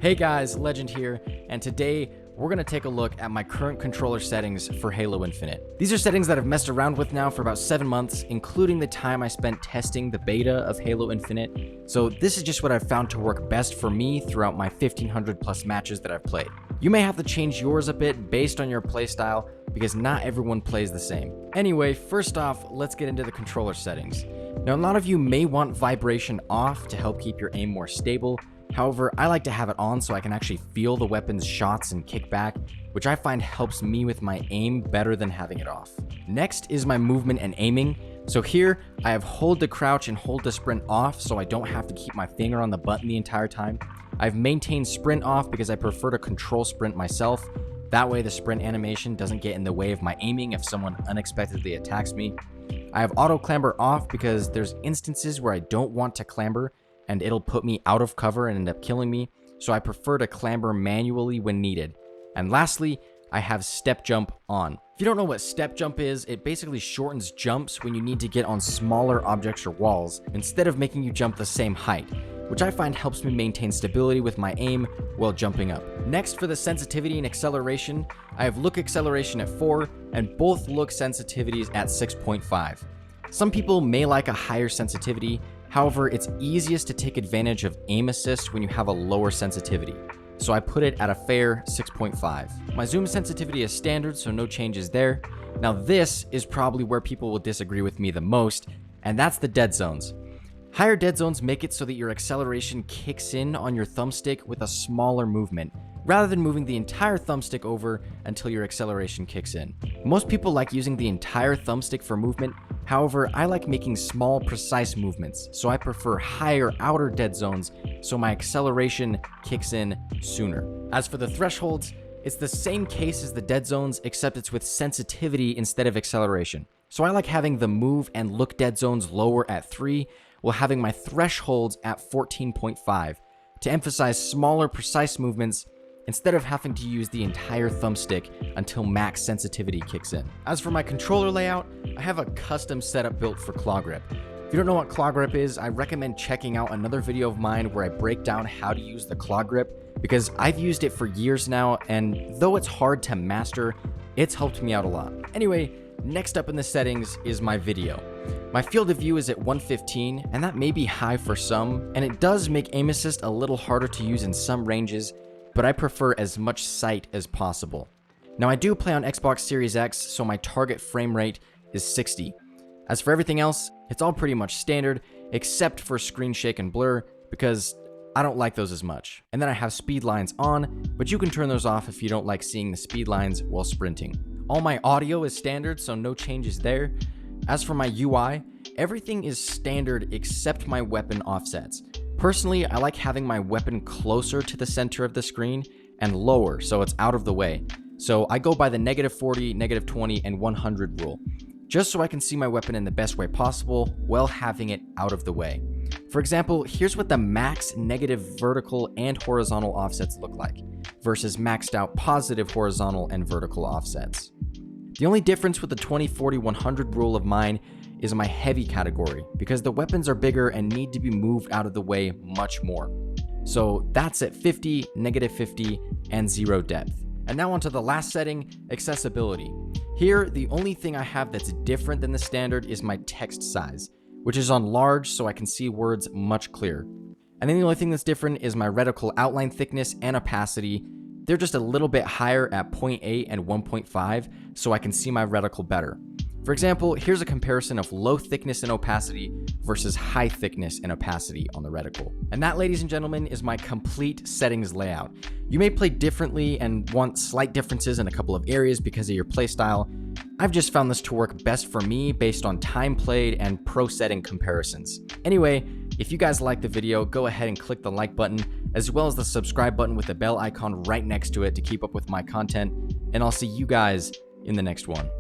Hey guys, Legend here, and today we're going to take a look at my current controller settings for Halo Infinite. These are settings that I've messed around with now for about 7 months, including the time I spent testing the beta of Halo Infinite. So this is just what I've found to work best for me throughout my 1500 plus matches that I've played. You may have to change yours a bit based on your playstyle, because not everyone plays the same. Anyway, first off, let's get into the controller settings. Now, a lot of you may want vibration off to help keep your aim more stable. However, I like to have it on so I can actually feel the weapon's shots and kickback, which I find helps me with my aim better than having it off. Next is my movement and aiming. So here, I have hold to crouch and hold to sprint off so I don't have to keep my finger on the button the entire time. I've maintained sprint off because I prefer to control sprint myself. That way the sprint animation doesn't get in the way of my aiming if someone unexpectedly attacks me. I have auto clamber off because there's instances where I don't want to clamber and it'll put me out of cover and end up killing me, so I prefer to clamber manually when needed. And lastly, I have step jump on. If you don't know what step jump is, it basically shortens jumps when you need to get on smaller objects or walls, instead of making you jump the same height, which I find helps me maintain stability with my aim while jumping up. Next, for the sensitivity and acceleration, I have look acceleration at 4 and both look sensitivities at 6.5. Some people may like a higher sensitivity. However, it's easiest to take advantage of aim assist when you have a lower sensitivity, so I put it at a fair 6.5. My zoom sensitivity is standard, so no changes there. Now this is probably where people will disagree with me the most, and that's the dead zones. Higher dead zones make it so that your acceleration kicks in on your thumbstick with a smaller movement, rather than moving the entire thumbstick over until your acceleration kicks in. Most people like using the entire thumbstick for movement. However, I like making small, precise movements, so I prefer higher outer dead zones so my acceleration kicks in sooner. As for the thresholds, it's the same case as the dead zones, except it's with sensitivity instead of acceleration. So I like having the move and look dead zones lower at 3, while having my thresholds at 14.5 to emphasize smaller, precise movements instead of having to use the entire thumbstick until max sensitivity kicks in. As for my controller layout, I have a custom setup built for claw grip. If you don't know what claw grip is, I recommend checking out another video of mine where I break down how to use the claw grip, because I've used it for years now, and though it's hard to master, it's helped me out a lot. Anyway, next up in the settings is my video. My field of view is at 115, and that may be high for some, and it does make aim assist a little harder to use in some ranges, but I prefer as much sight as possible. Now, I do play on Xbox Series X, so my target frame rate is 60. As for everything else, it's all pretty much standard, except for screen shake and blur, because I don't like those as much. And then I have speed lines on, but you can turn those off if you don't like seeing the speed lines while sprinting. All my audio is standard, so no changes there. As for my UI, everything is standard except my weapon offsets. Personally, I like having my weapon closer to the center of the screen and lower so it's out of the way. So I go by the -40, -20, and 100 rule, just so I can see my weapon in the best way possible while having it out of the way. For example, here's what the max negative vertical and horizontal offsets look like versus maxed out positive horizontal and vertical offsets. The only difference with the 20-40-100 rule of mine is my heavy category, because the weapons are bigger and need to be moved out of the way much more. So that's at 50, -50, and 0 depth. And now onto the last setting, accessibility. Here, the only thing I have that's different than the standard is my text size, which is on large so I can see words much clearer. And then the only thing that's different is my reticle outline thickness and opacity. They're just a little bit higher at 0.8 and 1.5 so I can see my reticle better. For example, here's a comparison of low thickness and opacity versus high thickness and opacity on the reticle. And that, ladies and gentlemen, is my complete settings layout. You may play differently and want slight differences in a couple of areas because of your playstyle. I've just found this to work best for me based on time played and pro setting comparisons. Anyway, if you guys like the video, go ahead and click the like button, as well as the subscribe button with the bell icon right next to it to keep up with my content, and I'll see you guys in the next one.